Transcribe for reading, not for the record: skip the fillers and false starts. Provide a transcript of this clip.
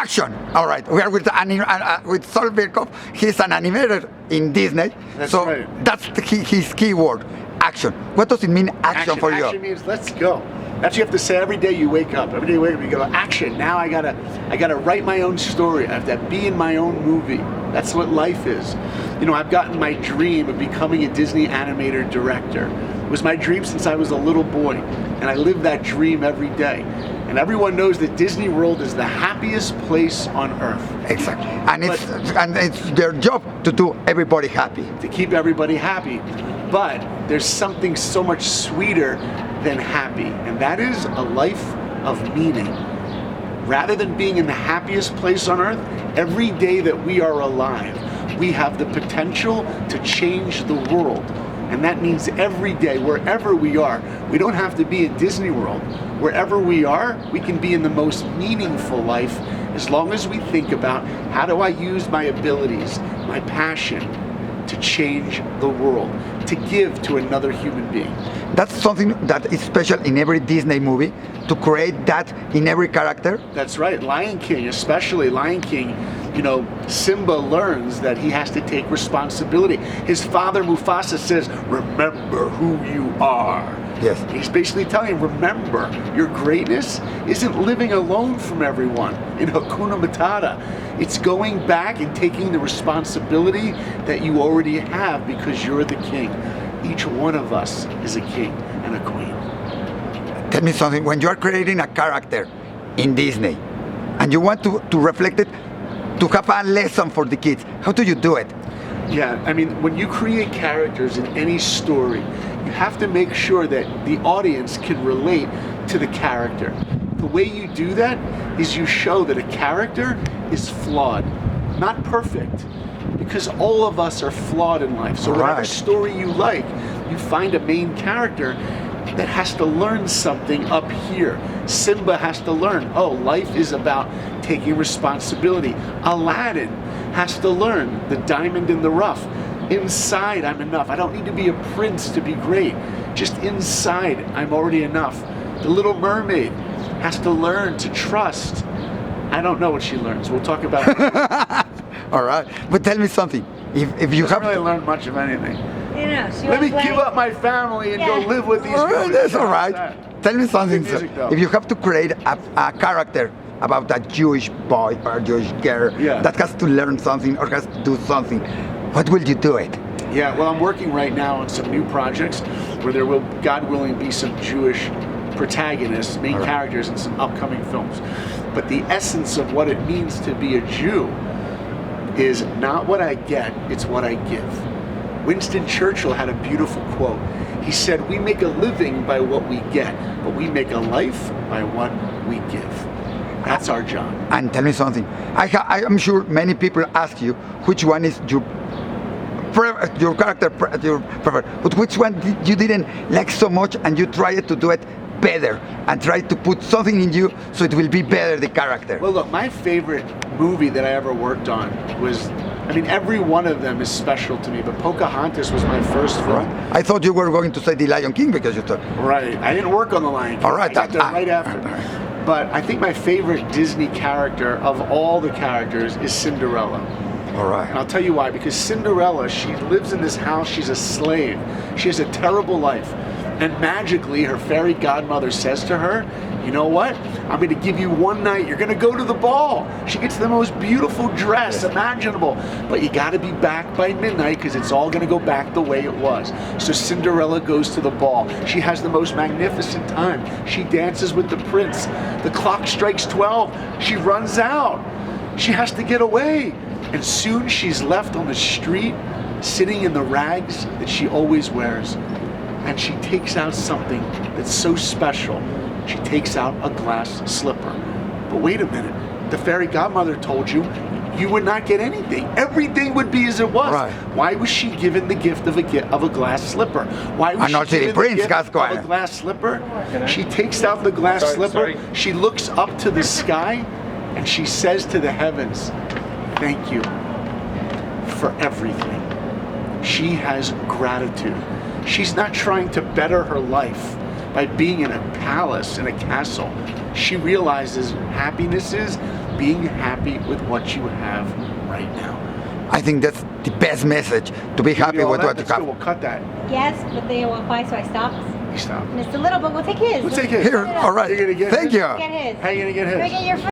Action! All right, we are with Saul Blinkoff. He's an animator in Disney. That's so right. That's his key word, action. What does it mean, action for you? Action means let's go. That's what you have to say every day you wake up. Every day you wake up, you go, action. Now I gotta write my own story. I have to be in my own movie. That's what life is. You know, I've gotten my dream of becoming a Disney animator director. It was my dream since I was a little boy, and I live that dream every day. And everyone knows that Disney World is the happiest place on earth. Exactly, and it's their job to do everybody happy. To keep everybody happy. But there's something so much sweeter than happy, and that is a life of meaning. Rather than being in the happiest place on earth, every day that we are alive, we have the potential to change the world. And that means every day, wherever we are, we don't have to be at Disney World. Wherever we are, we can be in the most meaningful life as long as we think about how do I use my abilities, my passion to change the world, to give to another human being. That's something that is special in every Disney movie, to create that in every character. That's right. Lion King, especially Lion King, you know, Simba learns that he has to take responsibility. His father Mufasa says, remember who you are. Yes. He's basically telling him, remember, your greatness isn't living alone from everyone in Hakuna Matata. It's going back and taking the responsibility that you already have because you're the king. Each one of us is a king and a queen. Tell me something, when you are creating a character in Disney and you want to reflect it, to have a lesson for the kids, how do you do it? Yeah, I mean, when you create characters in any story, you have to make sure that the audience can relate to the character. The way you do that is you show that a character is flawed, not perfect, because all of us are flawed in life. So whatever story you like, you find a main character that has to learn something up here. Simba has to learn, oh, life is about taking responsibility. Aladdin has to learn the diamond in the rough. Inside, I'm enough. I don't need to be a prince to be great. Just inside, I'm already enough. The Little Mermaid has to learn to trust. I don't know what she learns. We'll talk about it. All right, but tell me something. If you have really learned much of anything. You know, Let me give up my family and go live with these guys. That's all right. Tell me something. Music, if you have to create a character about a Jewish boy or a Jewish girl that has to learn something or has to do something, what will you do it? Yeah, well, I'm working right now on some new projects where there will, God willing, be some Jewish protagonists, main characters in some upcoming films. But the essence of what it means to be a Jew is not what I get, it's what I give. Winston Churchill had a beautiful quote. He said, we make a living by what we get, but we make a life by what we give. That's our job. And tell me something. I'm sure many people ask you which one is your character, your preferred, but which one you didn't like so much and you tried to do it better and try to put something in you so it will be better, the character. Well, look, my favorite movie that I ever worked on was, I mean, every one of them is special to me, but Pocahontas was my first film. I thought you were going to say The Lion King because you thought. Right, I didn't work on The Lion King. All right, I got there right after. But I think my favorite Disney character of all the characters is Cinderella. All right. And I'll tell you why, because Cinderella, she lives in this house, she's a slave. She has a terrible life. And magically, her fairy godmother says to her, you know what? I'm going to give you one night. You're going to go to the ball. She gets the most beautiful dress imaginable. But you got to be back by midnight because it's all going to go back the way it was. So Cinderella goes to the ball. She has the most magnificent time. She dances with the prince. The clock strikes 12. She runs out. She has to get away. And soon she's left on the street, sitting in the rags that she always wears. And she takes out something that's so special. She takes out a glass slipper. But wait a minute, the fairy godmother told you, you would not get anything. Everything would be as it was. Right. Why was she given the gift of a glass slipper? Why was she given the gift of a glass slipper? She takes out the glass slipper, she looks up to the sky, and she says to the heavens, thank you for everything. She has gratitude. She's not trying to better her life by being in a palace, in a castle. She realizes happiness is being happy with what you have right now. I think that's the best message, to be happy All with that, what you that's good. have. We'll cut that. Yes, but they won't buy, so I stopped. You stop. And it's a little, but we'll take his. We'll take his. Here, all right. You're gonna get Thank his? you. Get his. How are you gonna get his? Can I get your